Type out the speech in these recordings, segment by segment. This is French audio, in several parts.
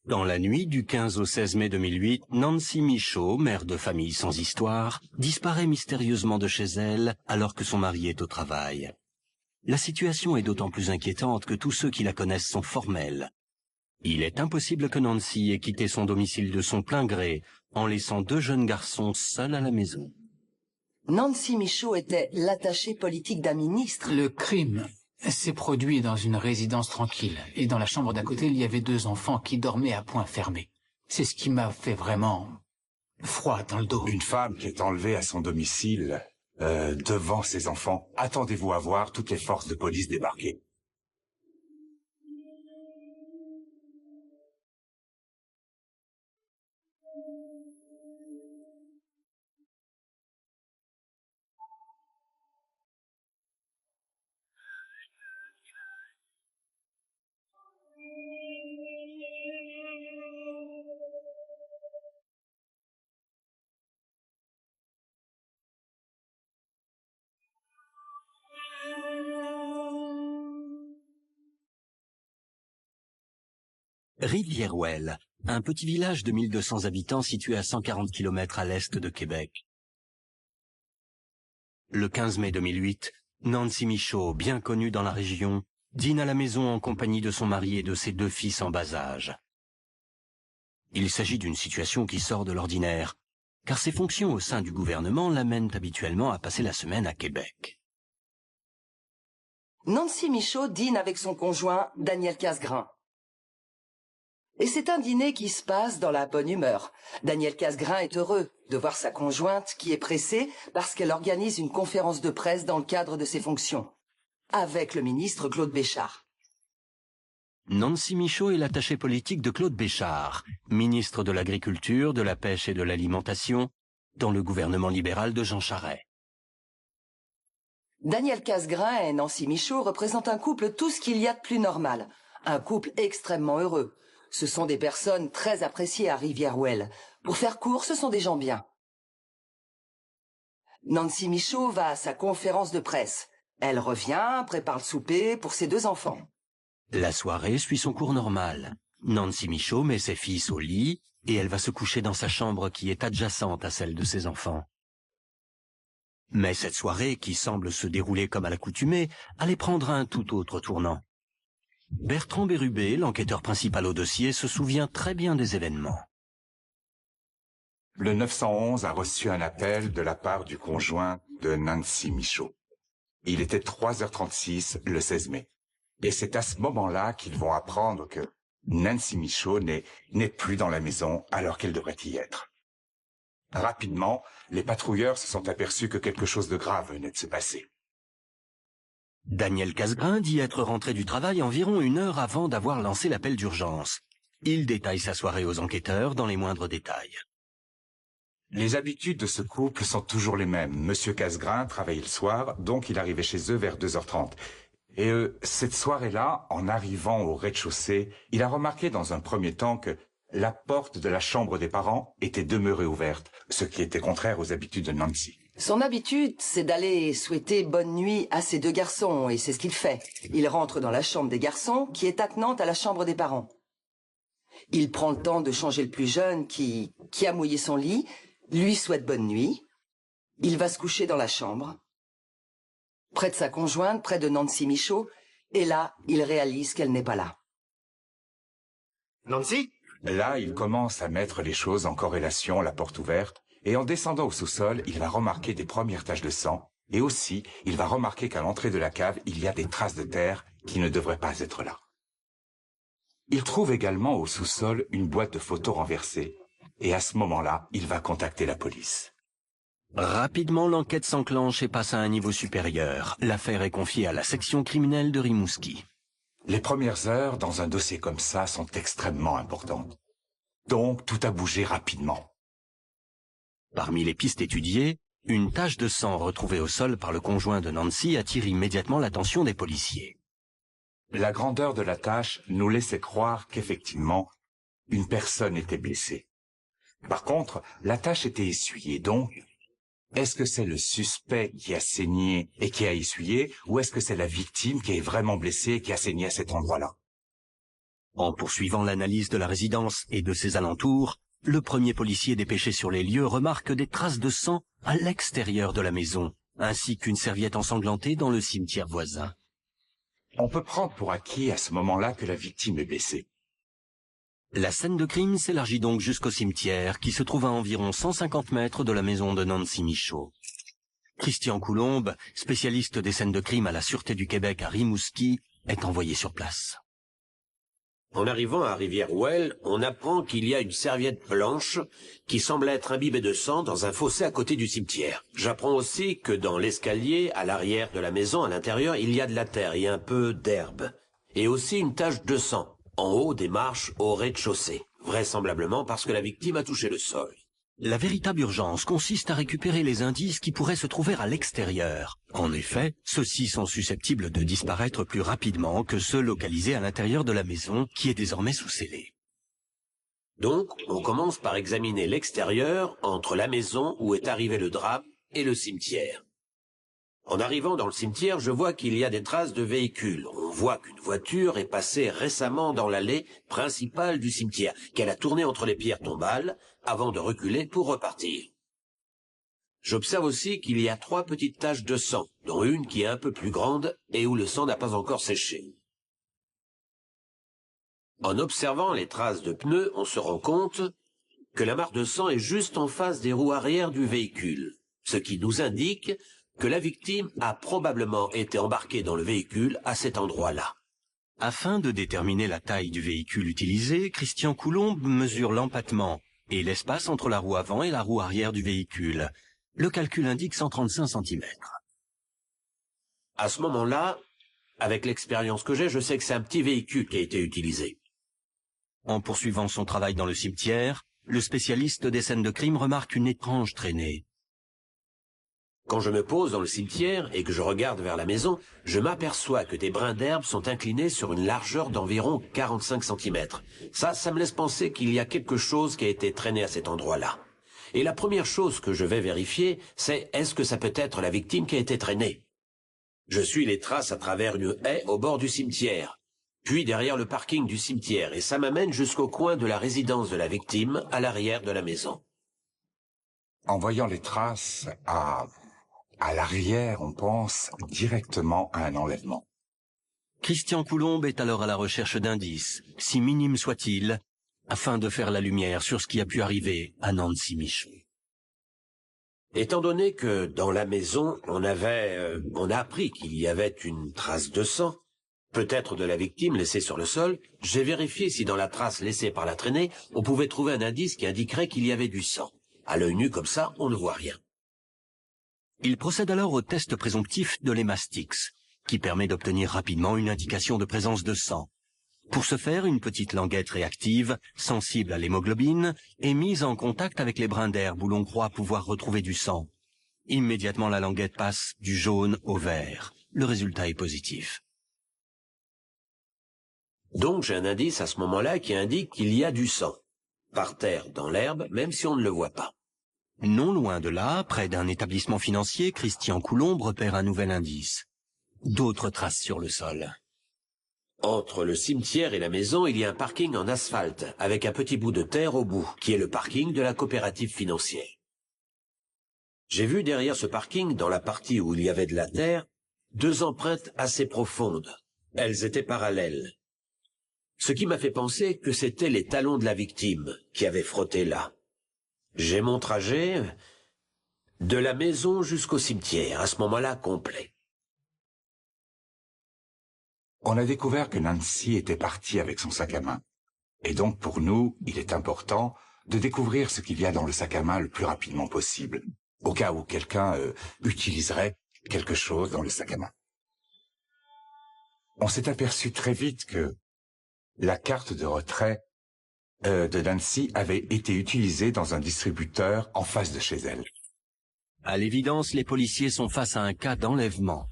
Dans la nuit du 15 au 16 mai 2008, Nancy Michaud, mère de famille sans histoire, disparaît mystérieusement de chez elle alors que son mari est au travail. La situation est d'autant plus inquiétante que tous ceux qui la connaissent sont formels. Il est impossible que Nancy ait quitté son domicile de son plein gré en laissant deux jeunes garçons seuls à la maison. Nancy Michaud était l'attachée politique d'un ministre. Le crime s'est produit dans une résidence tranquille. Et dans la chambre d'à côté, il y avait deux enfants qui dormaient à poing fermé. C'est ce qui m'a fait vraiment froid dans le dos. Une femme qui est enlevée à son domicile, devant ses enfants. Attendez-vous à voir toutes les forces de police débarquer. Rivière-Ouelle, un petit village de 1200 habitants situé à 140 km à l'est de Québec. Le 15 mai 2008, Nancy Michaud, bien connue dans la région, dîne à la maison en compagnie de son mari et de ses deux fils en bas âge. Il s'agit d'une situation qui sort de l'ordinaire, car ses fonctions au sein du gouvernement l'amènent habituellement à passer la semaine à Québec. Nancy Michaud dîne avec son conjoint, Daniel Casgrain. Et c'est un dîner qui se passe dans la bonne humeur. Daniel Casgrain est heureux de voir sa conjointe qui est pressée parce qu'elle organise une conférence de presse dans le cadre de ses fonctions, avec le ministre Claude Béchard. Nancy Michaud est l'attachée politique de Claude Béchard, ministre de l'Agriculture, de la Pêche et de l'Alimentation, dans le gouvernement libéral de Jean Charest. Daniel Casgrain et Nancy Michaud représentent un couple tout ce qu'il y a de plus normal. Un couple extrêmement heureux. Ce sont des personnes très appréciées à Rivière-Ouelle. Pour faire court, ce sont des gens bien. Nancy Michaud va à sa conférence de presse. Elle revient, prépare le souper pour ses deux enfants. La soirée suit son cours normal. Nancy Michaud met ses fils au lit et elle va se coucher dans sa chambre qui est adjacente à celle de ses enfants. Mais cette soirée, qui semble se dérouler comme à l'accoutumée, allait prendre un tout autre tournant. Bertrand Bérubé, l'enquêteur principal au dossier, se souvient très bien des événements. Le 911 a reçu un appel de la part du conjoint de Nancy Michaud. Il était 3h36 le 16 mai. Et c'est à ce moment-là qu'ils vont apprendre que Nancy Michaud n'est plus dans la maison alors qu'elle devrait y être. Rapidement, les patrouilleurs se sont aperçus que quelque chose de grave venait de se passer. Daniel Casgrain dit être rentré du travail environ 1 heure avant d'avoir lancé l'appel d'urgence. Il détaille sa soirée aux enquêteurs dans les moindres détails. Les habitudes de ce couple sont toujours les mêmes. Monsieur Casgrain travaillait le soir, donc il arrivait chez eux vers 2h30. Et cette soirée-là, en arrivant au rez-de-chaussée, il a remarqué dans un premier temps que la porte de la chambre des parents était demeurée ouverte, ce qui était contraire aux habitudes de Nancy. Son habitude, c'est d'aller souhaiter bonne nuit à ses deux garçons, et c'est ce qu'il fait. Il rentre dans la chambre des garçons, qui est attenante à la chambre des parents. Il prend le temps de changer le plus jeune, qui a mouillé son lit, lui souhaite bonne nuit. Il va se coucher dans la chambre, près de sa conjointe, près de Nancy Michaud, et là, il réalise qu'elle n'est pas là. Nancy? Là, il commence à mettre les choses en corrélation, la porte ouverte, et en descendant au sous-sol, il va remarquer des premières taches de sang, et aussi, il va remarquer qu'à l'entrée de la cave, il y a des traces de terre qui ne devraient pas être là. Il trouve également au sous-sol une boîte de photos renversée, et à ce moment-là, il va contacter la police. Rapidement, l'enquête s'enclenche et passe à un niveau supérieur. L'affaire est confiée à la section criminelle de Rimouski. Les premières heures dans un dossier comme ça sont extrêmement importantes. Donc, tout a bougé rapidement. Parmi les pistes étudiées, une tache de sang retrouvée au sol par le conjoint de Nancy attire immédiatement l'attention des policiers. La grandeur de la tache nous laissait croire qu'effectivement, une personne était blessée. Par contre, la tache était essuyée, donc, est-ce que c'est le suspect qui a saigné et qui a essuyé, ou est-ce que c'est la victime qui est vraiment blessée et qui a saigné à cet endroit-là? En poursuivant l'analyse de la résidence et de ses alentours, le premier policier dépêché sur les lieux remarque des traces de sang à l'extérieur de la maison, ainsi qu'une serviette ensanglantée dans le cimetière voisin. On peut prendre pour acquis à ce moment-là que la victime est blessée. La scène de crime s'élargit donc jusqu'au cimetière, qui se trouve à environ 150 mètres de la maison de Nancy Michaud. Christian Coulombe, spécialiste des scènes de crime à la Sûreté du Québec à Rimouski, est envoyé sur place. En arrivant à Rivière-Ouelle, on apprend qu'il y a une serviette blanche qui semble être imbibée de sang dans un fossé à côté du cimetière. J'apprends aussi que dans l'escalier, à l'arrière de la maison, à l'intérieur, il y a de la terre et un peu d'herbe. Et aussi une tache de sang, en haut des marches au rez-de-chaussée, vraisemblablement parce que la victime a touché le sol. La véritable urgence consiste à récupérer les indices qui pourraient se trouver à l'extérieur. En effet, ceux-ci sont susceptibles de disparaître plus rapidement que ceux localisés à l'intérieur de la maison, qui est désormais sous scellé. Donc, on commence par examiner l'extérieur entre la maison où est arrivé le drame et le cimetière. En arrivant dans le cimetière, je vois qu'il y a des traces de véhicules. On voit qu'une voiture est passée récemment dans l'allée principale du cimetière, qu'elle a tourné entre les pierres tombales avant de reculer pour repartir. J'observe aussi qu'il y a 3 petites taches de sang, dont une qui est un peu plus grande et où le sang n'a pas encore séché. En observant les traces de pneus, on se rend compte que la mare de sang est juste en face des roues arrière du véhicule, ce qui nous indique que la victime a probablement été embarquée dans le véhicule à cet endroit-là. Afin de déterminer la taille du véhicule utilisé, Christian Coulombe mesure l'empattement et l'espace entre la roue avant et la roue arrière du véhicule. Le calcul indique 135 cm. À ce moment-là, avec l'expérience que j'ai, je sais que c'est un petit véhicule qui a été utilisé. En poursuivant son travail dans le cimetière, le spécialiste des scènes de crime remarque une étrange traînée. Quand je me pose dans le cimetière et que je regarde vers la maison, je m'aperçois que des brins d'herbe sont inclinés sur une largeur d'environ 45 cm. Ça me laisse penser qu'il y a quelque chose qui a été traîné à cet endroit-là. Et la première chose que je vais vérifier, c'est est-ce que ça peut être la victime qui a été traînée? Je suis les traces à travers une haie au bord du cimetière, puis derrière le parking du cimetière, et ça m'amène jusqu'au coin de la résidence de la victime, à l'arrière de la maison. En voyant les traces à l'arrière, on pense directement à un enlèvement. Christian Coulombe est alors à la recherche d'indices, si minimes soient-ils, afin de faire la lumière sur ce qui a pu arriver à Nancy Michaud. Étant donné que dans la maison, on a appris qu'il y avait une trace de sang, peut-être de la victime laissée sur le sol, j'ai vérifié si dans la trace laissée par la traînée, on pouvait trouver un indice qui indiquerait qu'il y avait du sang. À l'œil nu comme ça, on ne voit rien. Il procède alors au test présomptif de l'hémastix, qui permet d'obtenir rapidement une indication de présence de sang. Pour ce faire, une petite languette réactive, sensible à l'hémoglobine, est mise en contact avec les brins d'herbe où l'on croit pouvoir retrouver du sang. Immédiatement, la languette passe du jaune au vert. Le résultat est positif. Donc j'ai un indice à ce moment-là qui indique qu'il y a du sang, par terre, dans l'herbe, même si on ne le voit pas. Non loin de là, près d'un établissement financier, Christian Coulombe repère un nouvel indice. D'autres traces sur le sol. Entre le cimetière et la maison, il y a un parking en asphalte, avec un petit bout de terre au bout, qui est le parking de la coopérative financière. J'ai vu derrière ce parking, dans la partie où il y avait de la terre, 2 empreintes assez profondes. Elles étaient parallèles. Ce qui m'a fait penser que c'étaient les talons de la victime qui avaient frotté là. J'ai mon trajet de la maison jusqu'au cimetière, à ce moment-là complet. On a découvert que Nancy était partie avec son sac à main. Et donc, pour nous, il est important de découvrir ce qu'il y a dans le sac à main le plus rapidement possible, au cas où quelqu'un utiliserait quelque chose dans le sac à main. On s'est aperçu très vite que la carte de retrait de Nancy avait été utilisée dans un distributeur en face de chez elle. À l'évidence, les policiers sont face à un cas d'enlèvement.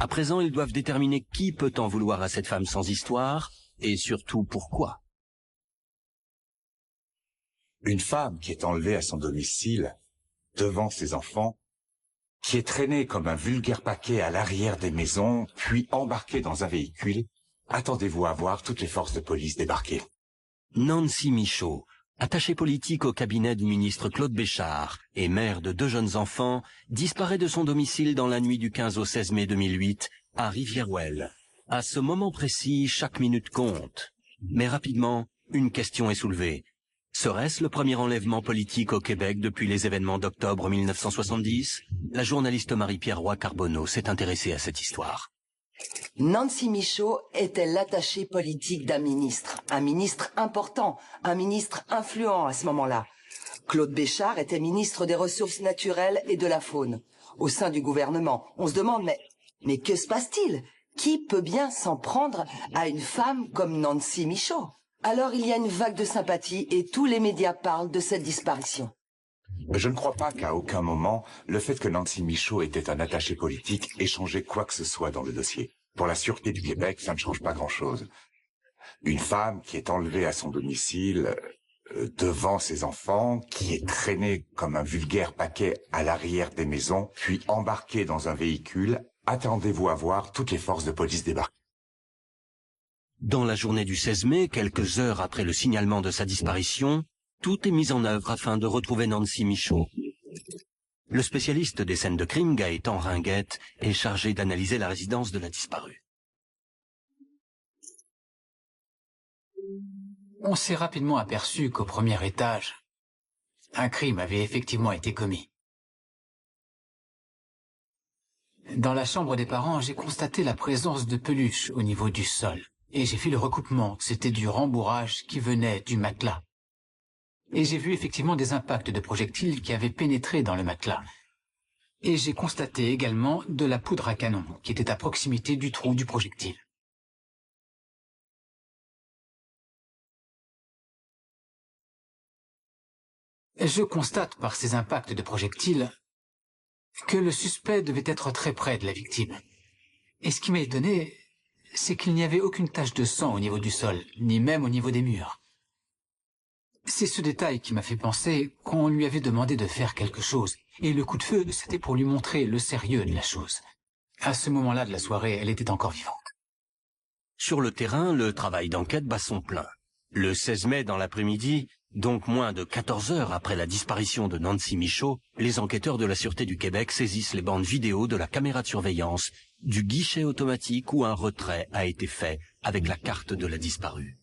À présent, ils doivent déterminer qui peut en vouloir à cette femme sans histoire, et surtout pourquoi. Une femme qui est enlevée à son domicile, devant ses enfants, qui est traînée comme un vulgaire paquet à l'arrière des maisons, puis embarquée dans un véhicule, attendez-vous à voir toutes les forces de police débarquer. Nancy Michaud, attachée politique au cabinet du ministre Claude Béchard et mère de 2 jeunes enfants, disparaît de son domicile dans la nuit du 15 au 16 mai 2008 à Rivière-Ouelle. À ce moment précis, chaque minute compte. Mais rapidement, une question est soulevée. Serait-ce le premier enlèvement politique au Québec depuis les événements d'octobre 1970 ? La journaliste Marie-Pierre Roy-Carbonneau s'est intéressée à cette histoire. Nancy Michaud était l'attaché politique d'un ministre. Un ministre important, un ministre influent à ce moment-là. Claude Béchard était ministre des Ressources naturelles et de la faune. Au sein du gouvernement, on se demande, mais que se passe-t-il ? Qui peut bien s'en prendre à une femme comme Nancy Michaud ? Alors il y a une vague de sympathie et tous les médias parlent de cette disparition. Je ne crois pas qu'à aucun moment, le fait que Nancy Michaud était un attaché politique ait changé quoi que ce soit dans le dossier. Pour la sûreté du Québec, ça ne change pas grand-chose. Une femme qui est enlevée à son domicile, devant ses enfants, qui est traînée comme un vulgaire paquet à l'arrière des maisons, puis embarquée dans un véhicule, attendez-vous à voir toutes les forces de police débarquer. Dans la journée du 16 mai, quelques heures après le signalement de sa disparition, tout est mis en œuvre afin de retrouver Nancy Michaud. Le spécialiste des scènes de crime, Gaëtan Ringuette, est chargé d'analyser la résidence de la disparue. On s'est rapidement aperçu qu'au premier étage, un crime avait effectivement été commis. Dans la chambre des parents, j'ai constaté la présence de peluches au niveau du sol. Et j'ai fait le recoupement, c'était du rembourrage qui venait du matelas. Et j'ai vu effectivement des impacts de projectiles qui avaient pénétré dans le matelas. Et j'ai constaté également de la poudre à canon qui était à proximité du trou du projectile. Je constate par ces impacts de projectiles que le suspect devait être très près de la victime. Et ce qui m'a étonné, c'est qu'il n'y avait aucune tache de sang au niveau du sol, ni même au niveau des murs. C'est ce détail qui m'a fait penser qu'on lui avait demandé de faire quelque chose, et le coup de feu, c'était pour lui montrer le sérieux de la chose. À ce moment-là de la soirée, elle était encore vivante. Sur le terrain, le travail d'enquête bat son plein. Le 16 mai dans l'après-midi, donc moins de 14 heures après la disparition de Nancy Michaud, les enquêteurs de la Sûreté du Québec saisissent les bandes vidéo de la caméra de surveillance du guichet automatique où un retrait a été fait avec la carte de la disparue.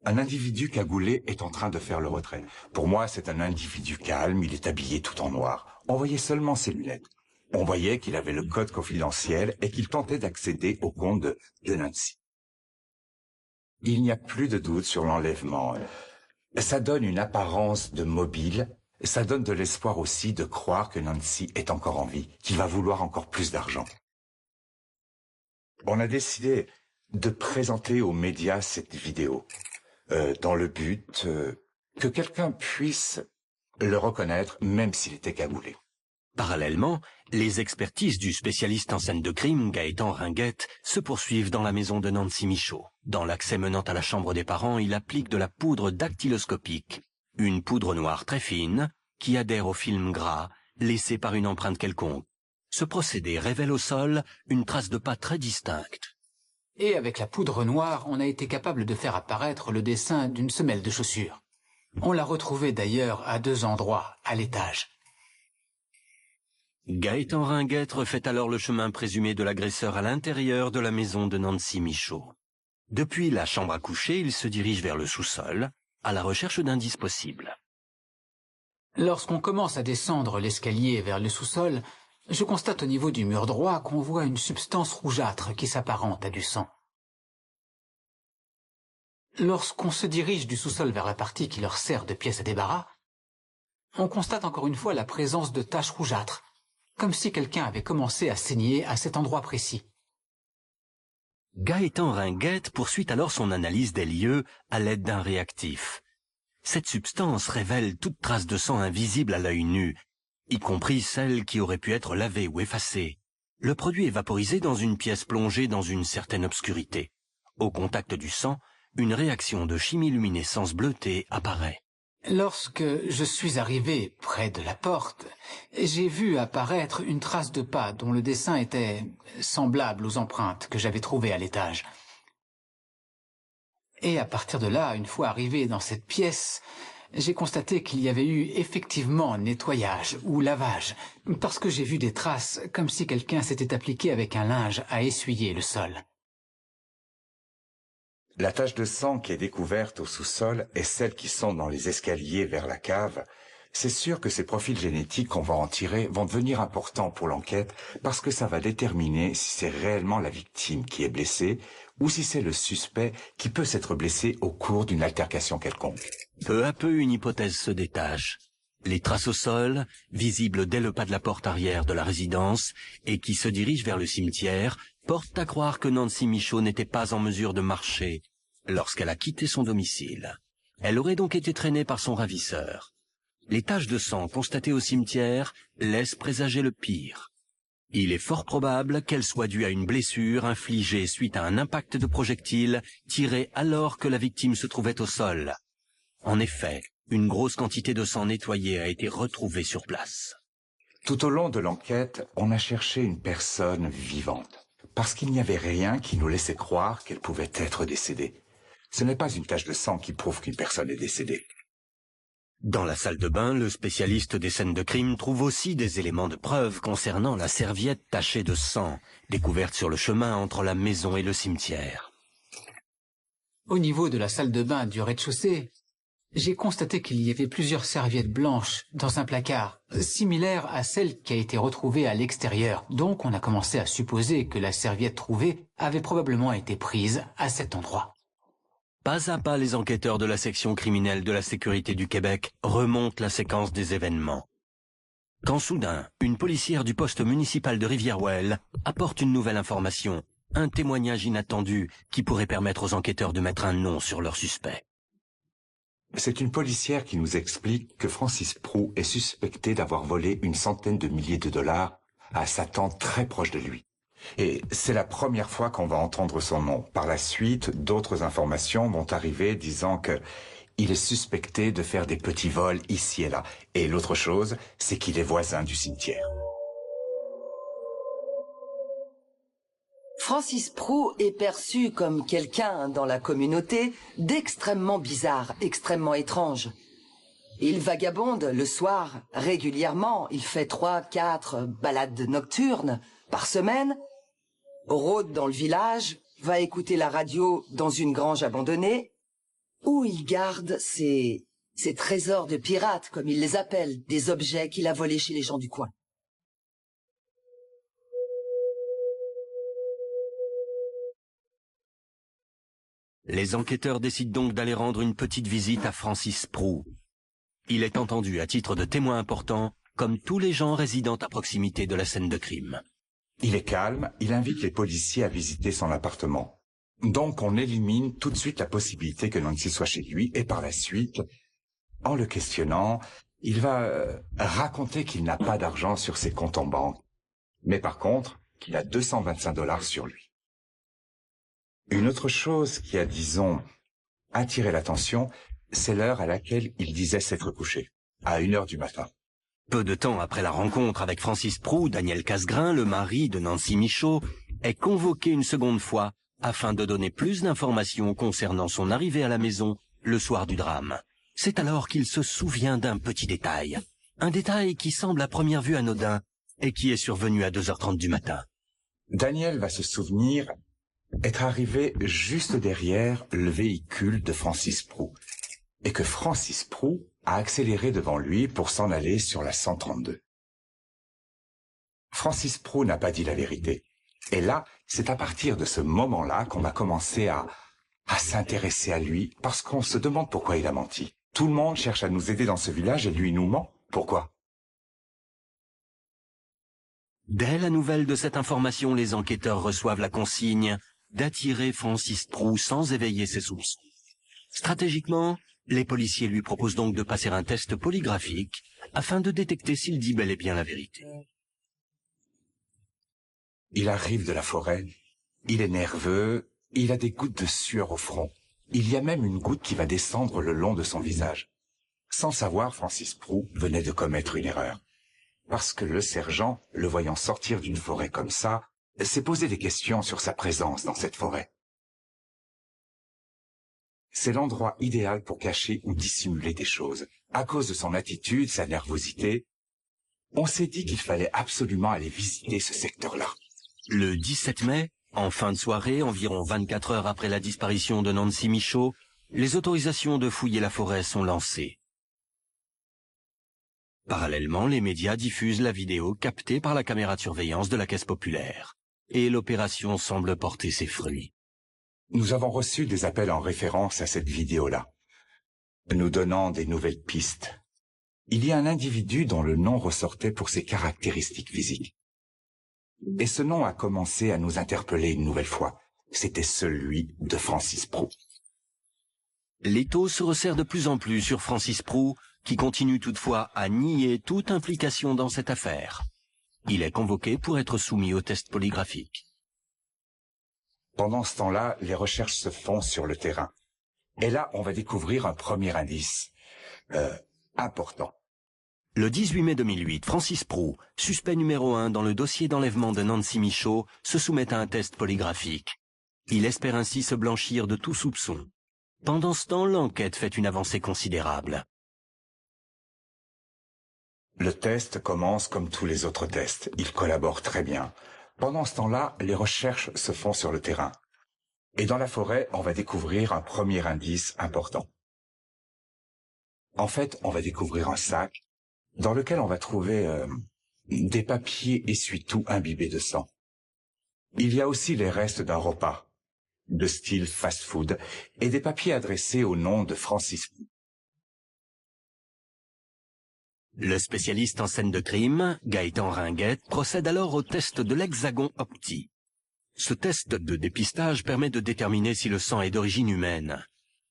Un individu cagoulé est en train de faire le retrait. Pour moi, c'est un individu calme, il est habillé tout en noir. On voyait seulement ses lunettes. On voyait qu'il avait le code confidentiel et qu'il tentait d'accéder au compte de Nancy. Il n'y a plus de doute sur l'enlèvement. Ça donne une apparence de mobile, ça donne de l'espoir aussi de croire que Nancy est encore en vie, qu'il va vouloir encore plus d'argent. On a décidé de présenter aux médias cette vidéo, dans le but que quelqu'un puisse le reconnaître, même s'il était cagoulé. Parallèlement, les expertises du spécialiste en scène de crime, Gaëtan Ringuette, se poursuivent dans la maison de Nancy Michaud. Dans l'accès menant à la chambre des parents, il applique de la poudre dactyloscopique, une poudre noire très fine, qui adhère au film gras, laissé par une empreinte quelconque. Ce procédé révèle au sol une trace de pas très distincte. Et avec la poudre noire, on a été capable de faire apparaître le dessin d'une semelle de chaussure. On l'a retrouvé d'ailleurs à 2 endroits, à l'étage. Gaëtan Ringuette refait alors le chemin présumé de l'agresseur à l'intérieur de la maison de Nancy Michaud. Depuis la chambre à coucher, il se dirige vers le sous-sol, à la recherche d'indices possibles. Lorsqu'on commence à descendre l'escalier vers le sous-sol, je constate au niveau du mur droit qu'on voit une substance rougeâtre qui s'apparente à du sang. Lorsqu'on se dirige du sous-sol vers la partie qui leur sert de pièce à débarras, on constate encore une fois la présence de taches rougeâtres, comme si quelqu'un avait commencé à saigner à cet endroit précis. Gaëtan Ringuette poursuit alors son analyse des lieux à l'aide d'un réactif. Cette substance révèle toute trace de sang invisible à l'œil nu, y compris celle qui aurait pu être lavée ou effacée. Le produit est vaporisé dans une pièce plongée dans une certaine obscurité. Au contact du sang, une réaction de chimiluminescence bleutée apparaît. Lorsque je suis arrivé près de la porte, j'ai vu apparaître une trace de pas dont le dessin était semblable aux empreintes que j'avais trouvées à l'étage. Et à partir de là, une fois arrivé dans cette pièce, j'ai constaté qu'il y avait eu effectivement nettoyage ou lavage, parce que j'ai vu des traces comme si quelqu'un s'était appliqué avec un linge à essuyer le sol. La tache de sang qui est découverte au sous-sol et celles qui sont dans les escaliers vers la cave, c'est sûr que ces profils génétiques qu'on va en tirer vont devenir importants pour l'enquête parce que ça va déterminer si c'est réellement la victime qui est blessée ou si c'est le suspect qui peut s'être blessé au cours d'une altercation quelconque. Peu à peu, une hypothèse se détache. Les traces au sol, visibles dès le pas de la porte arrière de la résidence et qui se dirigent vers le cimetière, portent à croire que Nancy Michaud n'était pas en mesure de marcher lorsqu'elle a quitté son domicile. Elle aurait donc été traînée par son ravisseur. Les taches de sang constatées au cimetière laissent présager le pire. Il est fort probable qu'elle soit due à une blessure infligée suite à un impact de projectile tiré alors que la victime se trouvait au sol. En effet, une grosse quantité de sang nettoyé a été retrouvée sur place. Tout au long de l'enquête, on a cherché une personne vivante, parce qu'il n'y avait rien qui nous laissait croire qu'elle pouvait être décédée. Ce n'est pas une tache de sang qui prouve qu'une personne est décédée. Dans la salle de bain, le spécialiste des scènes de crime trouve aussi des éléments de preuve concernant la serviette tachée de sang, découverte sur le chemin entre la maison et le cimetière. Au niveau de la salle de bain du rez-de-chaussée, j'ai constaté qu'il y avait plusieurs serviettes blanches dans un placard, similaire à celle qui a été retrouvée à l'extérieur. Donc on a commencé à supposer que la serviette trouvée avait probablement été prise à cet endroit. Pas à pas, les enquêteurs de la section criminelle de la sécurité du Québec remontent la séquence des événements. Quand soudain, une policière du poste municipal de Rivière-Ouelle apporte une nouvelle information, un témoignage inattendu qui pourrait permettre aux enquêteurs de mettre un nom sur leur suspect. C'est une policière qui nous explique que Francis Prou est suspecté d'avoir volé une centaine de milliers de dollars à sa tante très proche de lui. Et c'est la première fois qu'on va entendre son nom. Par la suite, d'autres informations vont arriver disant que il est suspecté de faire des petits vols ici et là. Et l'autre chose, c'est qu'il est voisin du cimetière. Francis Prou est perçu comme quelqu'un dans la communauté d'extrêmement bizarre, extrêmement étrange. Il vagabonde le soir régulièrement, il fait 3-4 balades nocturnes par semaine, rôde dans le village, va écouter la radio dans une grange abandonnée, où il garde ses trésors de pirates, comme il les appelle, des objets qu'il a volés chez les gens du coin. Les enquêteurs décident donc d'aller rendre une petite visite à Francis Prou. Il est entendu à titre de témoin important, comme tous les gens résidant à proximité de la scène de crime. Il est calme, il invite les policiers à visiter son appartement. Donc on élimine tout de suite la possibilité que Nancy soit chez lui et par la suite, en le questionnant, il va raconter qu'il n'a pas d'argent sur ses comptes en banque, mais par contre qu'il a 225 dollars sur lui. Une autre chose qui a, disons, attiré l'attention, c'est l'heure à laquelle il disait s'être couché, à 1 heure du matin. Peu de temps après la rencontre avec Francis Prou, Daniel Casgrain, le mari de Nancy Michaud, est convoqué une seconde fois afin de donner plus d'informations concernant son arrivée à la maison le soir du drame. C'est alors qu'il se souvient d'un petit détail. Un détail qui semble à première vue anodin et qui est survenu à 2h30 du matin. Daniel va se souvenir être arrivé juste derrière le véhicule de Francis Prou et que Francis Prou a accéléré devant lui pour s'en aller sur la 132. Francis Prou n'a pas dit la vérité. Et là, c'est à partir de ce moment-là qu'on va commencer à s'intéresser à lui, parce qu'on se demande pourquoi il a menti. Tout le monde cherche à nous aider dans ce village et lui nous ment. Pourquoi? Dès la nouvelle de cette information, les enquêteurs reçoivent la consigne d'attirer Francis Prou sans éveiller ses soupçons. Stratégiquement, les policiers lui proposent donc de passer un test polygraphique afin de détecter s'il dit bel et bien la vérité. Il arrive de la forêt, il est nerveux, il a des gouttes de sueur au front. Il y a même une goutte qui va descendre le long de son visage. Sans savoir, Francis Prou venait de commettre une erreur. Parce que le sergent, le voyant sortir d'une forêt comme ça, s'est posé des questions sur sa présence dans cette forêt. C'est l'endroit idéal pour cacher ou dissimuler des choses. À cause de son attitude, sa nervosité, on s'est dit qu'il fallait absolument aller visiter ce secteur-là. Le 17 mai, en fin de soirée, environ 24 heures après la disparition de Nancy Michaud, les autorisations de fouiller la forêt sont lancées. Parallèlement, les médias diffusent la vidéo captée par la caméra de surveillance de la Caisse populaire. Et l'opération semble porter ses fruits. Nous avons reçu des appels en référence à cette vidéo-là, nous donnant des nouvelles pistes. Il y a un individu dont le nom ressortait pour ses caractéristiques physiques. Et ce nom a commencé à nous interpeller une nouvelle fois. C'était celui de Francis Prou. L'étau se resserre de plus en plus sur Francis Prou, qui continue toutefois à nier toute implication dans cette affaire. Il est convoqué pour être soumis au test polygraphique. Pendant ce temps-là, les recherches se font sur le terrain. Et là, on va découvrir un premier indice important. Le 18 mai 2008, Francis Prou, suspect numéro 1 dans le dossier d'enlèvement de Nancy Michaud, se soumet à un test polygraphique. Il espère ainsi se blanchir de tout soupçon. Pendant ce temps, l'enquête fait une avancée considérable. Le test commence comme tous les autres tests. Il collabore très bien. Pendant ce temps-là, les recherches se font sur le terrain. Et dans la forêt, on va découvrir un premier indice important. En fait, on va découvrir un sac dans lequel on va trouver des papiers essuie-tout imbibés de sang. Il y a aussi les restes d'un repas, de style fast-food, et des papiers adressés au nom de Francis Prou. Le spécialiste en scène de crime, Gaëtan Ringuette, procède alors au test de l'hexagon Opti. Ce test de dépistage permet de déterminer si le sang est d'origine humaine.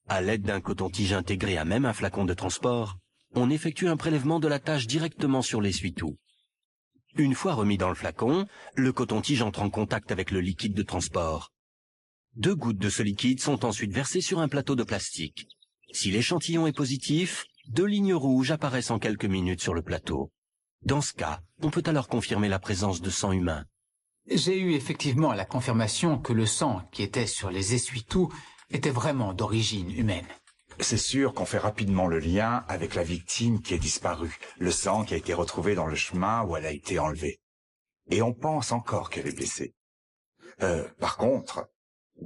À l'aide d'un coton-tige intégré à même un flacon de transport, on effectue un prélèvement de la tache directement sur l'essuie-tout. Une fois remis dans le flacon, le coton-tige entre en contact avec le liquide de transport. 2 gouttes de ce liquide sont ensuite versées sur un plateau de plastique. Si l'échantillon est positif, 2 lignes rouges apparaissent en quelques minutes sur le plateau. Dans ce cas, on peut alors confirmer la présence de sang humain. J'ai eu effectivement la confirmation que le sang qui était sur les essuie-tout était vraiment d'origine humaine. C'est sûr qu'on fait rapidement le lien avec la victime qui est disparue, le sang qui a été retrouvé dans le chemin où elle a été enlevée. Et on pense encore qu'elle est blessée. Par contre,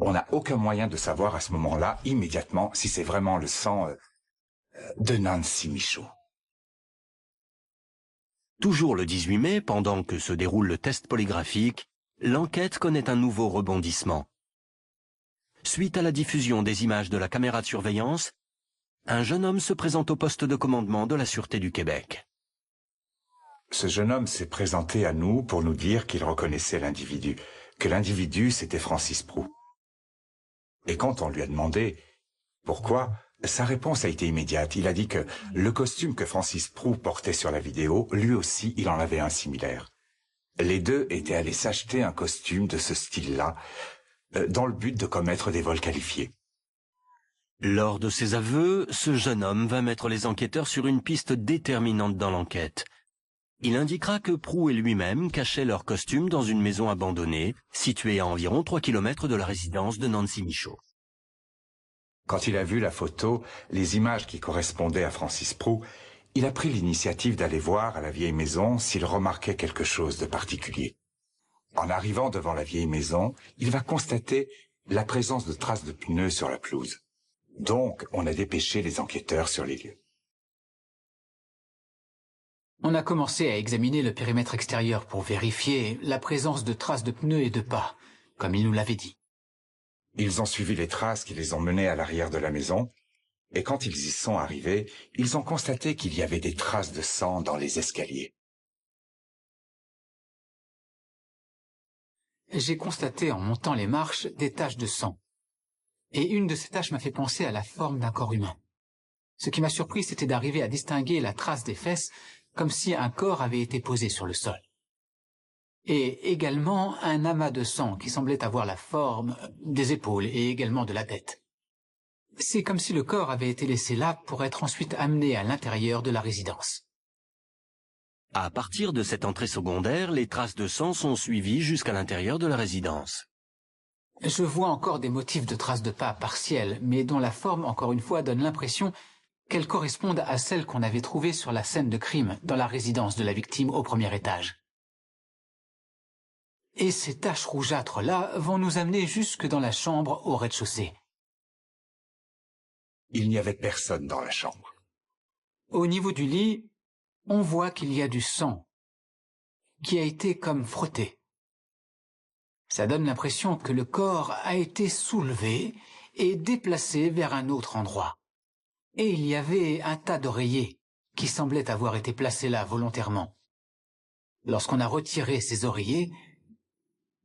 on n'a aucun moyen de savoir à ce moment-là, immédiatement, si c'est vraiment le sang de Nancy Michaud. Toujours le 18 mai, pendant que se déroule le test polygraphique, l'enquête connaît un nouveau rebondissement. Suite à la diffusion des images de la caméra de surveillance, un jeune homme se présente au poste de commandement de la Sûreté du Québec. Ce jeune homme s'est présenté à nous pour nous dire qu'il reconnaissait l'individu, que l'individu c'était Francis Prou. Et quand on lui a demandé pourquoi, sa réponse a été immédiate. Il a dit que le costume que Francis Prou portait sur la vidéo, lui aussi, il en avait un similaire. Les deux étaient allés s'acheter un costume de ce style-là, dans le but de commettre des vols qualifiés. Lors de ses aveux, ce jeune homme va mettre les enquêteurs sur une piste déterminante dans l'enquête. Il indiquera que Prou et lui-même cachaient leur costume dans une maison abandonnée, située à environ 3 km de la résidence de Nancy Michaud. Quand il a vu la photo, les images qui correspondaient à Francis Prou, il a pris l'initiative d'aller voir à la vieille maison s'il remarquait quelque chose de particulier. En arrivant devant la vieille maison, il va constater la présence de traces de pneus sur la pelouse. Donc, on a dépêché les enquêteurs sur les lieux. On a commencé à examiner le périmètre extérieur pour vérifier la présence de traces de pneus et de pas, comme il nous l'avait dit. Ils ont suivi les traces qui les ont menés à l'arrière de la maison, et quand ils y sont arrivés, ils ont constaté qu'il y avait des traces de sang dans les escaliers. J'ai constaté en montant les marches des taches de sang. Et une de ces taches m'a fait penser à la forme d'un corps humain. Ce qui m'a surpris, c'était d'arriver à distinguer la trace des fesses comme si un corps avait été posé sur le sol. Et également un amas de sang qui semblait avoir la forme des épaules et également de la tête. C'est comme si le corps avait été laissé là pour être ensuite amené à l'intérieur de la résidence. À partir de cette entrée secondaire, les traces de sang sont suivies jusqu'à l'intérieur de la résidence. Je vois encore des motifs de traces de pas partielles, mais dont la forme, encore une fois, donne l'impression qu'elles correspondent à celles qu'on avait trouvées sur la scène de crime dans la résidence de la victime au premier étage. Et ces taches rougeâtres-là vont nous amener jusque dans la chambre au rez-de-chaussée. Il n'y avait personne dans la chambre. Au niveau du lit, on voit qu'il y a du sang qui a été comme frotté. Ça donne l'impression que le corps a été soulevé et déplacé vers un autre endroit. Et il y avait un tas d'oreillers qui semblaient avoir été placés là volontairement. Lorsqu'on a retiré ces oreillers,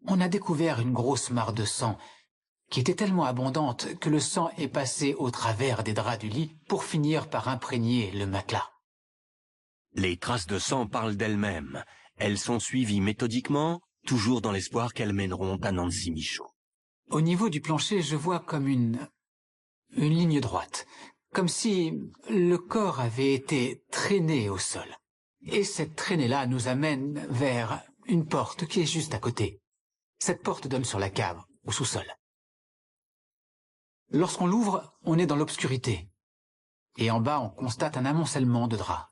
on a découvert une grosse mare de sang qui était tellement abondante que le sang est passé au travers des draps du lit pour finir par imprégner le matelas. Les traces de sang parlent d'elles-mêmes. Elles sont suivies méthodiquement, toujours dans l'espoir qu'elles mèneront à Nancy Michaud. Au niveau du plancher, je vois comme une ligne droite, comme si le corps avait été traîné au sol. Et cette traînée-là nous amène vers une porte qui est juste à côté. Cette porte donne sur la cave, au sous-sol. Lorsqu'on l'ouvre, on est dans l'obscurité. Et en bas, on constate un amoncellement de draps.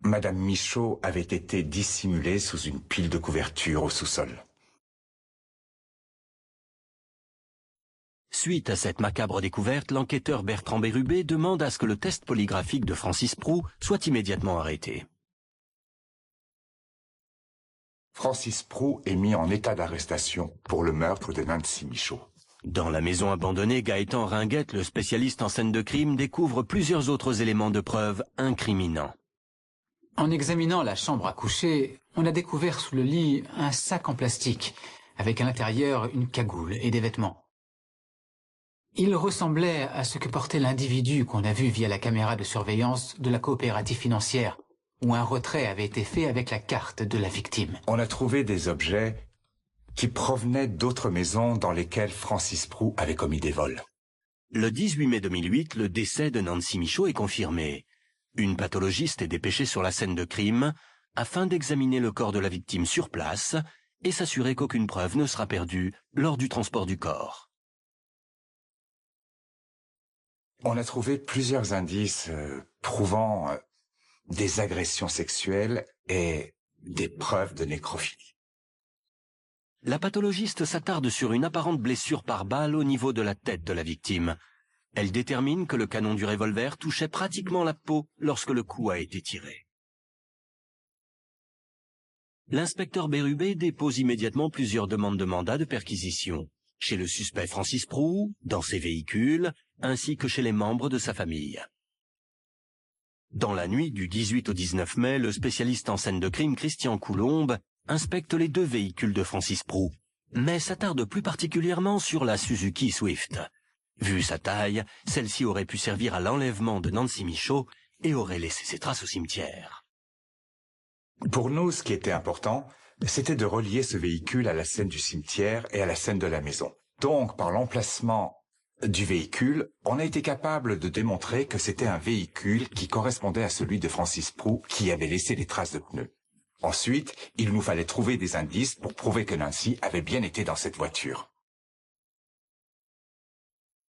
Madame Michaud avait été dissimulée sous une pile de couverture au sous-sol. Suite à cette macabre découverte, l'enquêteur Bertrand Bérubé demande à ce que le test polygraphique de Francis Prou soit immédiatement arrêté. Francis Prou est mis en état d'arrestation pour le meurtre de Nancy Michaud. Dans la maison abandonnée, Gaëtan Ringuette, le spécialiste en scène de crime, découvre plusieurs autres éléments de preuve incriminants. En examinant la chambre à coucher, on a découvert sous le lit un sac en plastique, avec à l'intérieur une cagoule et des vêtements. Il ressemblait à ce que portait l'individu qu'on a vu via la caméra de surveillance de la coopérative financière, où un retrait avait été fait avec la carte de la victime. On a trouvé des objets qui provenaient d'autres maisons dans lesquelles Francis Prou avait commis des vols. Le 18 mai 2008, le décès de Nancy Michaud est confirmé. Une pathologiste est dépêchée sur la scène de crime afin d'examiner le corps de la victime sur place et s'assurer qu'aucune preuve ne sera perdue lors du transport du corps. On a trouvé plusieurs indices prouvant des agressions sexuelles et des preuves de nécrophilie. La pathologiste s'attarde sur une apparente blessure par balle au niveau de la tête de la victime. Elle détermine que le canon du revolver touchait pratiquement la peau lorsque le coup a été tiré. L'inspecteur Bérubé dépose immédiatement plusieurs demandes de mandat de perquisition, chez le suspect Francis Prou, dans ses véhicules, ainsi que chez les membres de sa famille. Dans la nuit du 18 au 19 mai, le spécialiste en scène de crime Christian Coulombe inspecte les deux véhicules de Francis Prou, mais s'attarde plus particulièrement sur la Suzuki Swift. Vu sa taille, celle-ci aurait pu servir à l'enlèvement de Nancy Michaud et aurait laissé ses traces au cimetière. Pour nous, ce qui était important, c'était de relier ce véhicule à la scène du cimetière et à la scène de la maison. Donc, par l'emplacement du véhicule, on a été capable de démontrer que c'était un véhicule qui correspondait à celui de Francis Prou qui avait laissé les traces de pneus. Ensuite, il nous fallait trouver des indices pour prouver que Nancy avait bien été dans cette voiture.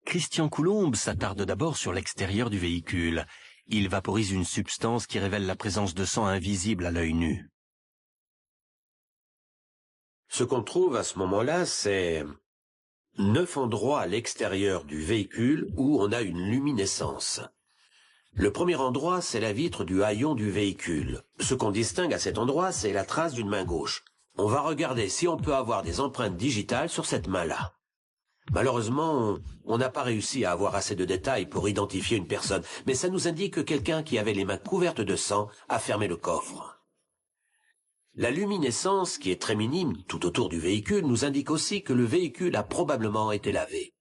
Christian Coulombe s'attarde d'abord sur l'extérieur du véhicule. Il vaporise une substance qui révèle la présence de sang invisible à l'œil nu. Ce qu'on trouve à ce moment-là, c'est 9 endroits à l'extérieur du véhicule où on a une luminescence. Le premier endroit, c'est la vitre du haillon du véhicule. Ce qu'on distingue à cet endroit, c'est la trace d'une main gauche. On va regarder si on peut avoir des empreintes digitales sur cette main-là. Malheureusement, on n'a pas réussi à avoir assez de détails pour identifier une personne, mais ça nous indique que quelqu'un qui avait les mains couvertes de sang a fermé le coffre. La luminescence, qui est très minime tout autour du véhicule, nous indique aussi que le véhicule a probablement été lavé.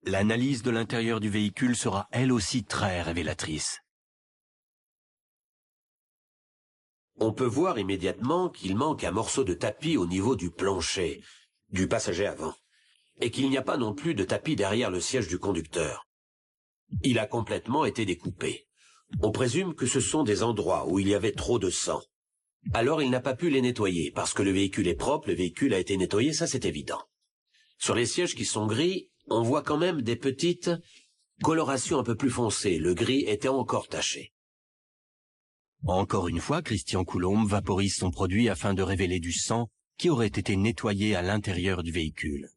L'analyse de l'intérieur du véhicule sera elle aussi très révélatrice. On peut voir immédiatement qu'il manque un morceau de tapis au niveau du plancher, du passager avant, et qu'il n'y a pas non plus de tapis derrière le siège du conducteur. Il a complètement été découpé. On présume que ce sont des endroits où il y avait trop de sang. Alors il n'a pas pu les nettoyer, parce que le véhicule est propre, le véhicule a été nettoyé, ça c'est évident. Sur les sièges qui sont gris, on voit quand même des petites colorations un peu plus foncées, le gris était encore taché. Encore une fois, Christian Coulombe vaporise son produit afin de révéler du sang qui aurait été nettoyé à l'intérieur du véhicule.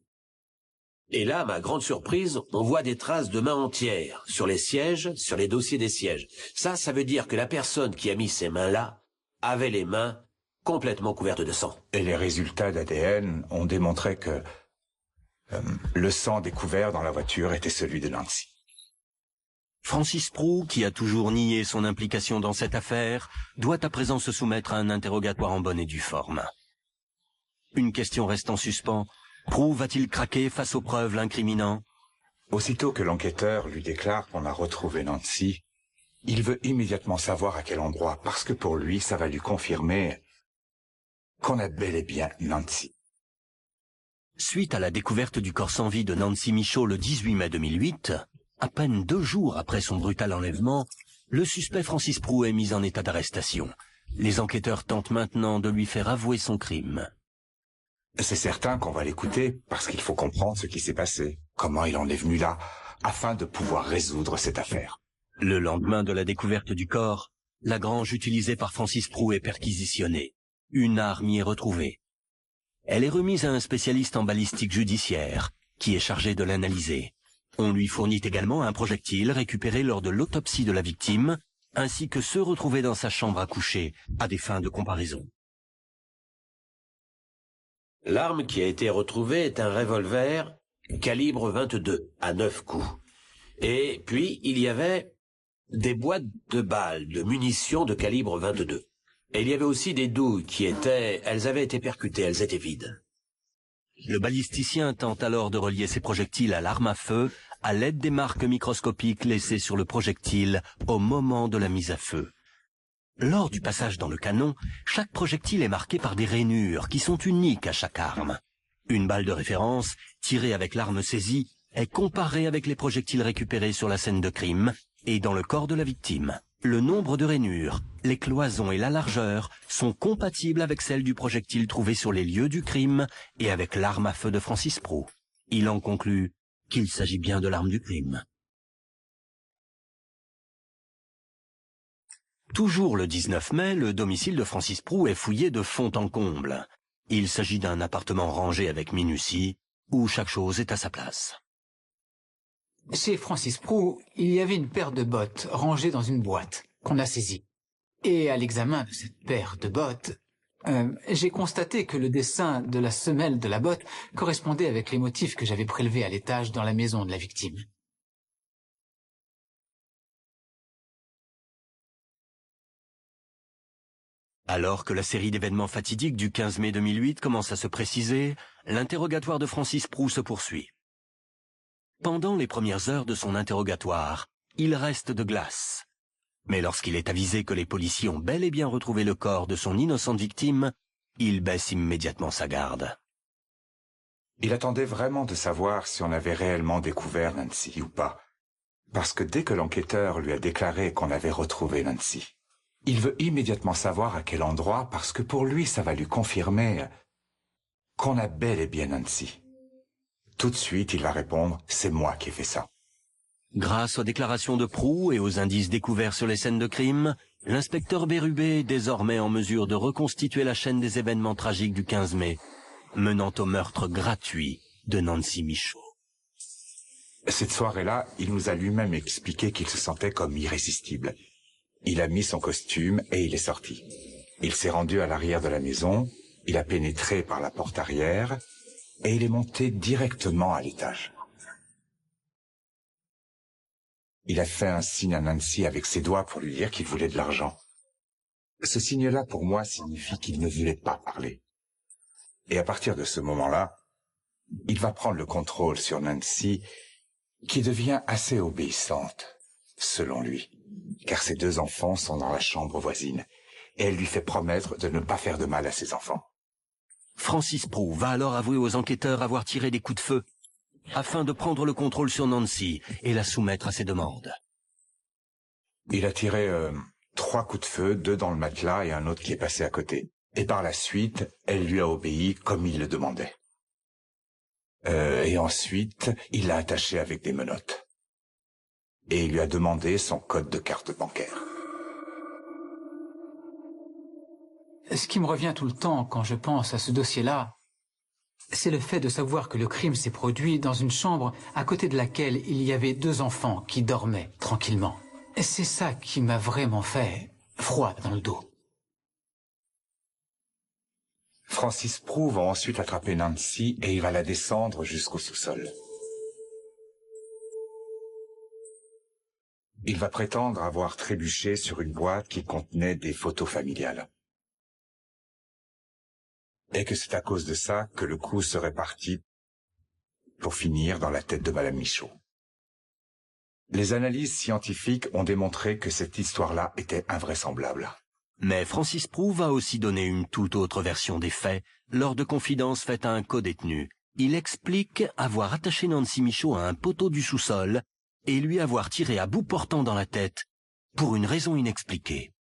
Et là, à ma grande surprise, on voit des traces de mains entières, sur les sièges, sur les dossiers des sièges. Ça veut dire que la personne qui a mis ces mains-là avait les mains complètement couvertes de sang. Et les résultats d'ADN ont démontré que le sang découvert dans la voiture était celui de Nancy. Francis Prou, qui a toujours nié son implication dans cette affaire, doit à présent se soumettre à un interrogatoire en bonne et due forme. Une question reste en suspens. Prou va-t-il craquer face aux preuves l'incriminant? Aussitôt que l'enquêteur lui déclare qu'on a retrouvé Nancy, il veut immédiatement savoir à quel endroit, parce que pour lui, ça va lui confirmer qu'on a bel et bien Nancy. Suite à la découverte du corps sans vie de Nancy Michaud le 18 mai 2008, à peine 2 jours après son brutal enlèvement, le suspect Francis Prou est mis en état d'arrestation. Les enquêteurs tentent maintenant de lui faire avouer son crime. C'est certain qu'on va l'écouter parce qu'il faut comprendre ce qui s'est passé, comment il en est venu là, afin de pouvoir résoudre cette affaire. Le lendemain de la découverte du corps, la grange utilisée par Francis Prou est perquisitionnée. Une arme y est retrouvée. Elle est remise à un spécialiste en balistique judiciaire, qui est chargé de l'analyser. On lui fournit également un projectile récupéré lors de l'autopsie de la victime, ainsi que ceux retrouvés dans sa chambre à coucher, à des fins de comparaison. L'arme qui a été retrouvée est un revolver calibre 22 à 9 coups. Et puis, il y avait des boîtes de balles, de munitions de calibre 22. Et il y avait aussi des douilles elles avaient été percutées, elles étaient vides. Le balisticien tente alors de relier ses projectiles à l'arme à feu à l'aide des marques microscopiques laissées sur le projectile au moment de la mise à feu. Lors du passage dans le canon, chaque projectile est marqué par des rainures qui sont uniques à chaque arme. Une balle de référence, tirée avec l'arme saisie, est comparée avec les projectiles récupérés sur la scène de crime et dans le corps de la victime. Le nombre de rainures, les cloisons et la largeur sont compatibles avec celles du projectile trouvé sur les lieux du crime et avec l'arme à feu de Francis Prou. Il en conclut qu'il s'agit bien de l'arme du crime. Toujours le 19 mai, le domicile de Francis Prou est fouillé de fond en comble. Il s'agit d'un appartement rangé avec minutie, où chaque chose est à sa place. Chez Francis Prou, il y avait une paire de bottes rangée dans une boîte qu'on a saisie. Et à l'examen de cette paire de bottes, j'ai constaté que le dessin de la semelle de la botte correspondait avec les motifs que j'avais prélevés à l'étage dans la maison de la victime. Alors que la série d'événements fatidiques du 15 mai 2008 commence à se préciser, l'interrogatoire de Francis Prou se poursuit. Pendant les premières heures de son interrogatoire, il reste de glace. Mais lorsqu'il est avisé que les policiers ont bel et bien retrouvé le corps de son innocente victime, il baisse immédiatement sa garde. Il attendait vraiment de savoir si on avait réellement découvert Nancy ou pas. Parce que dès que l'enquêteur lui a déclaré qu'on avait retrouvé Nancy, il veut immédiatement savoir à quel endroit, parce que pour lui, ça va lui confirmer qu'on a bel et bien Nancy. Tout de suite, il va répondre « c'est moi qui ai fait ça ». Grâce aux déclarations de Prou et aux indices découverts sur les scènes de crime, l'inspecteur Bérubé est désormais en mesure de reconstituer la chaîne des événements tragiques du 15 mai, menant au meurtre gratuit de Nancy Michaud. Cette soirée-là, il nous a lui-même expliqué qu'il se sentait comme irrésistible. Il a mis son costume et il est sorti. Il s'est rendu à l'arrière de la maison, il a pénétré par la porte arrière et il est monté directement à l'étage. Il a fait un signe à Nancy avec ses doigts pour lui dire qu'il voulait de l'argent. Ce signe-là, pour moi, signifie qu'il ne voulait pas parler. Et à partir de ce moment-là, il va prendre le contrôle sur Nancy, qui devient assez obéissante, selon lui, car ses 2 enfants sont dans la chambre voisine. et elle lui fait promettre de ne pas faire de mal à ses enfants. Francis Prou va alors avouer aux enquêteurs avoir tiré des coups de feu afin de prendre le contrôle sur Nancy et la soumettre à ses demandes. Il a tiré 3 coups de feu, 2 dans le matelas et un autre qui est passé à côté. Et par la suite, elle lui a obéi comme il le demandait. Et ensuite, il l'a attachée avec des menottes. Et il lui a demandé son code de carte bancaire. Ce qui me revient tout le temps quand je pense à ce dossier-là, c'est le fait de savoir que le crime s'est produit dans une chambre à côté de laquelle il y avait 2 enfants qui dormaient tranquillement. C'est ça qui m'a vraiment fait froid dans le dos. Francis Prou va ensuite attraper Nancy et il va la descendre jusqu'au sous-sol. Il va prétendre avoir trébuché sur une boîte qui contenait des photos familiales. Et que c'est à cause de ça que le coup serait parti pour finir dans la tête de Madame Michaud. Les analyses scientifiques ont démontré que cette histoire-là était invraisemblable. Mais Francis Prou va aussi donner une toute autre version des faits lors de confidences faites à un codétenu. Il explique avoir attaché Nancy Michaud à un poteau du sous-sol et lui avoir tiré à bout portant dans la tête pour une raison inexpliquée.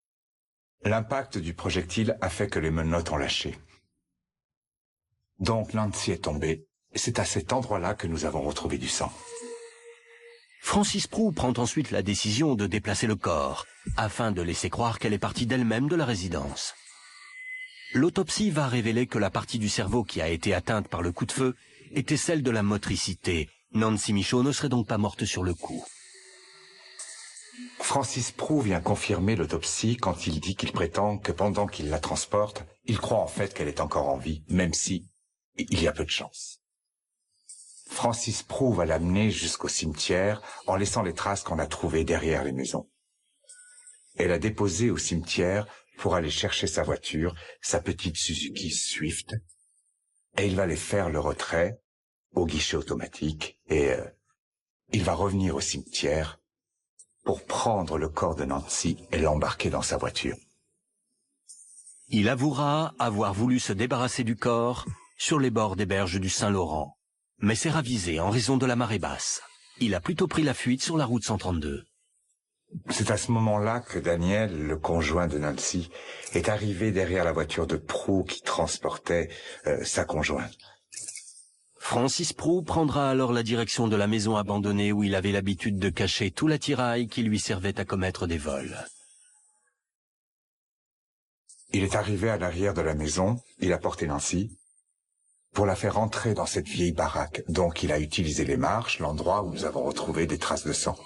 L'impact du projectile a fait que les menottes ont lâché. Donc Nancy est tombée, et c'est à cet endroit-là que nous avons retrouvé du sang. Francis Prou prend ensuite la décision de déplacer le corps, afin de laisser croire qu'elle est partie d'elle-même de la résidence. L'autopsie va révéler que la partie du cerveau qui a été atteinte par le coup de feu était celle de la motricité. Nancy Michaud ne serait donc pas morte sur le coup. Francis Prou vient confirmer l'autopsie quand il dit qu'il prétend que pendant qu'il la transporte, il croit en fait qu'elle est encore en vie, même si il y a peu de chance. Francis Prou va l'amener jusqu'au cimetière en laissant les traces qu'on a trouvées derrière les maisons. Elle a déposé au cimetière pour aller chercher sa voiture, sa petite Suzuki Swift, et il va aller faire le retrait au guichet automatique et il va revenir au cimetière pour prendre le corps de Nancy et l'embarquer dans sa voiture. Il avouera avoir voulu se débarrasser du corps sur les bords des berges du Saint-Laurent, mais s'est ravisé en raison de la marée basse. Il a plutôt pris la fuite sur la route 132. C'est à ce moment-là que Daniel, le conjoint de Nancy, est arrivé derrière la voiture de Prou qui transportait sa conjointe. Francis Prou prendra alors la direction de la maison abandonnée où il avait l'habitude de cacher tout l'attirail qui lui servait à commettre des vols. Il est arrivé à l'arrière de la maison, il a porté Nancy pour la faire entrer dans cette vieille baraque. Donc il a utilisé les marches, l'endroit où nous avons retrouvé des traces de sang.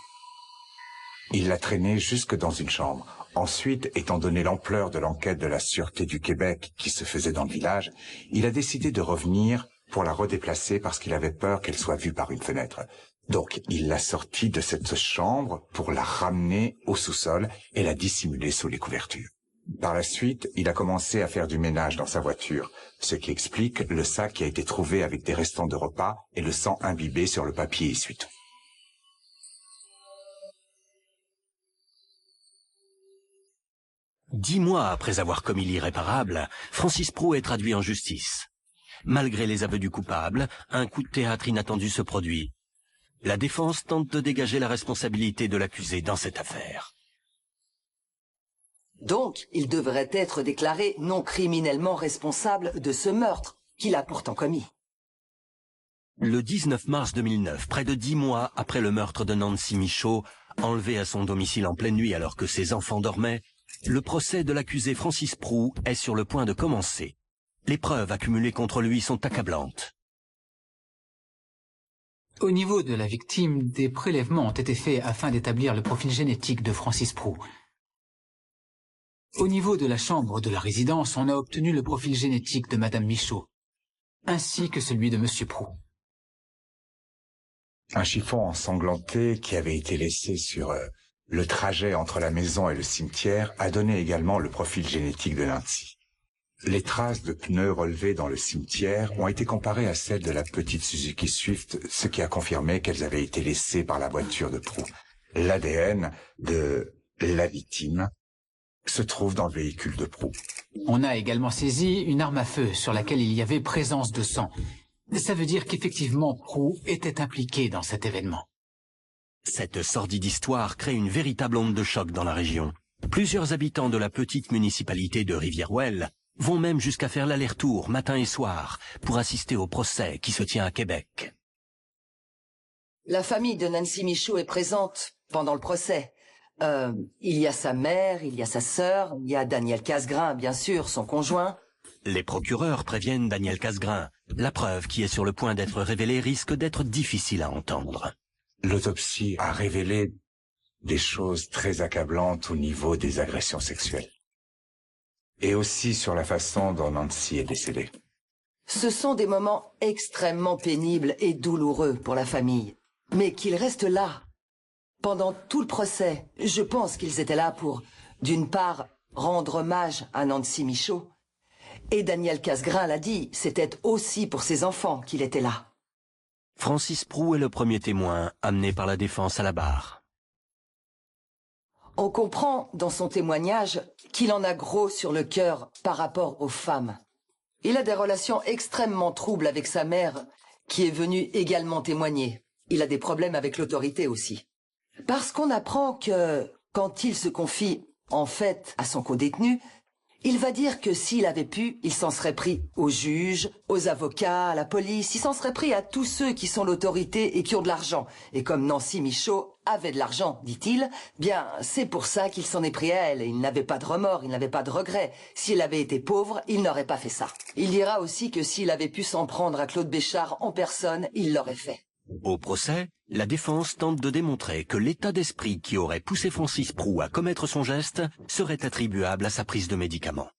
Il l'a traînée jusque dans une chambre. Ensuite, étant donné l'ampleur de l'enquête de la Sûreté du Québec qui se faisait dans le village, il a décidé de revenir pour la redéplacer parce qu'il avait peur qu'elle soit vue par une fenêtre. Donc, il l'a sortie de cette chambre pour la ramener au sous-sol et la dissimuler sous les couvertures. Par la suite, il a commencé à faire du ménage dans sa voiture, ce qui explique le sac qui a été trouvé avec des restants de repas et le sang imbibé sur le papier essuie-tout. Dix mois après avoir commis l'irréparable, Francis Prou est traduit en justice. Malgré les aveux du coupable, un coup de théâtre inattendu se produit. La défense tente de dégager la responsabilité de l'accusé dans cette affaire. Donc, il devrait être déclaré non criminellement responsable de ce meurtre qu'il a pourtant commis. Le 19 mars 2009, près de 10 mois après le meurtre de Nancy Michaud, enlevée à son domicile en pleine nuit alors que ses enfants dormaient, le procès de l'accusé Francis Prou est sur le point de commencer. Les preuves accumulées contre lui sont accablantes. Au niveau de la victime, des prélèvements ont été faits afin d'établir le profil génétique de Francis Prou. Au niveau de la chambre de la résidence, on a obtenu le profil génétique de Madame Michaud, ainsi que celui de Monsieur Prou. Un chiffon ensanglanté qui avait été laissé sur le trajet entre la maison et le cimetière a donné également le profil génétique de Nancy. Les traces de pneus relevées dans le cimetière ont été comparées à celles de la petite Suzuki Swift, ce qui a confirmé qu'elles avaient été laissées par la voiture de Prou. L'ADN de la victime se trouve dans le véhicule de Prou. On a également saisi une arme à feu sur laquelle il y avait présence de sang. Ça veut dire qu'effectivement, Prou était impliqué dans cet événement. Cette sordide histoire crée une véritable onde de choc dans la région. Plusieurs habitants de la petite municipalité de Rivière-Ouelle vont même jusqu'à faire l'aller-retour matin et soir pour assister au procès qui se tient à Québec. La famille de Nancy Michaud est présente pendant le procès. Il y a sa mère, il y a sa sœur, il y a Daniel Casgrain, bien sûr, son conjoint. Les procureurs préviennent Daniel Casgrain. La preuve qui est sur le point d'être révélée risque d'être difficile à entendre. L'autopsie a révélé des choses très accablantes au niveau des agressions sexuelles. Et aussi sur la façon dont Nancy est décédée. Ce sont des moments extrêmement pénibles et douloureux pour la famille. Mais qu'ils restent là, pendant tout le procès, je pense qu'ils étaient là pour, d'une part, rendre hommage à Nancy Michaud. Et Daniel Casgrain l'a dit, c'était aussi pour ses enfants qu'il était là. Francis Prou est le premier témoin amené par la défense à la barre. On comprend dans son témoignage qu'il en a gros sur le cœur par rapport aux femmes. Il a des relations extrêmement troubles avec sa mère, qui est venue également témoigner. Il a des problèmes avec l'autorité aussi. Parce qu'on apprend que, quand il se confie, en fait, à son codétenu, il va dire que s'il avait pu, il s'en serait pris aux juges, aux avocats, à la police, il s'en serait pris à tous ceux qui sont l'autorité et qui ont de l'argent. Et comme Nancy Michaud avait de l'argent, dit-il, bien, c'est pour ça qu'il s'en est pris à elle. Et il n'avait pas de remords, il n'avait pas de regrets. S'il avait été pauvre, il n'aurait pas fait ça. Il dira aussi que s'il avait pu s'en prendre à Claude Béchard en personne, il l'aurait fait. Au procès, la défense tente de démontrer que l'état d'esprit qui aurait poussé Francis Prou à commettre son geste serait attribuable à sa prise de médicaments.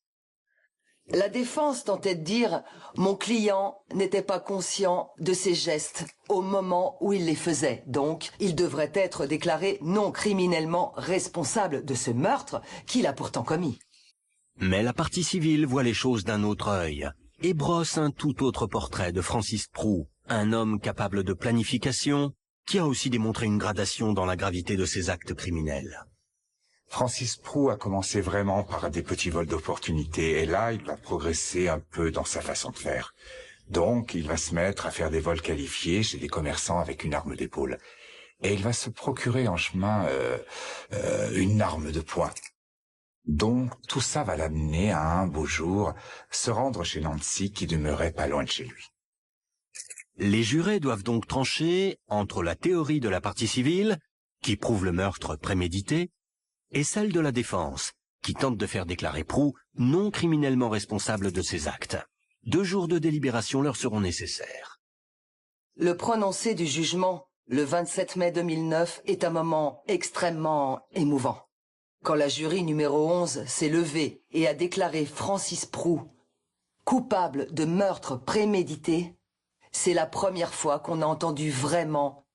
La défense tentait de dire « Mon client n'était pas conscient de ses gestes au moment où il les faisait, donc il devrait être déclaré non criminellement responsable de ce meurtre qu'il a pourtant commis. » Mais la partie civile voit les choses d'un autre œil et brosse un tout autre portrait de Francis Prou, un homme capable de planification, qui a aussi démontré une gradation dans la gravité de ses actes criminels. Francis Prou a commencé vraiment par des petits vols d'opportunités, et là, il va progresser un peu dans sa façon de faire. Donc, il va se mettre à faire des vols qualifiés chez des commerçants avec une arme d'épaule. Et il va se procurer en chemin une arme de poing. Donc, tout ça va l'amener à un beau jour se rendre chez Nancy, qui demeurait pas loin de chez lui. Les jurés doivent donc trancher entre la théorie de la partie civile, qui prouve le meurtre prémédité, et celle de la défense, qui tente de faire déclarer Prou non criminellement responsable de ses actes. 2 jours de délibération leur seront nécessaires. Le prononcé du jugement, le 27 mai 2009, est un moment extrêmement émouvant. Quand la jury numéro 11 s'est levée et a déclaré Francis Prou coupable de meurtre prémédité, c'est la première fois qu'on a entendu vraiment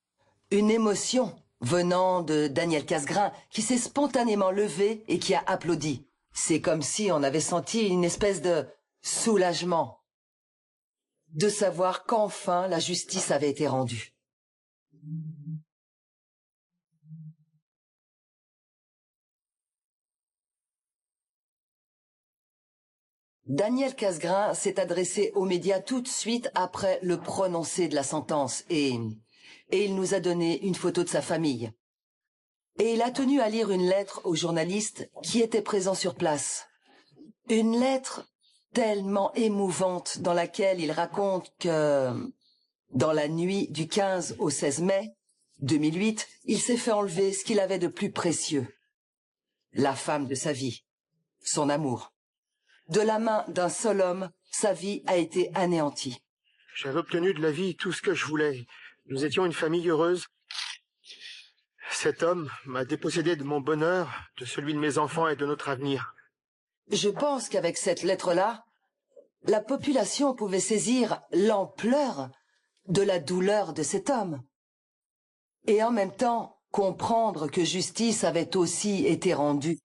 une émotion venant de Daniel Casgrain, qui s'est spontanément levé et qui a applaudi. C'est comme si on avait senti une espèce de soulagement de savoir qu'enfin la justice avait été rendue. Daniel Casgrain s'est adressé aux médias tout de suite après le prononcé de la sentence et il nous a donné une photo de sa famille. Et il a tenu à lire une lettre aux journalistes qui étaient présents sur place. Une lettre tellement émouvante dans laquelle il raconte que, dans la nuit du 15 au 16 mai 2008, il s'est fait enlever ce qu'il avait de plus précieux. La femme de sa vie, son amour. De la main d'un seul homme, sa vie a été anéantie. J'avais obtenu de la vie tout ce que je voulais. Nous étions une famille heureuse. Cet homme m'a dépossédé de mon bonheur, de celui de mes enfants et de notre avenir. Je pense qu'avec cette lettre-là, la population pouvait saisir l'ampleur de la douleur de cet homme. Et en même temps, comprendre que justice avait aussi été rendue.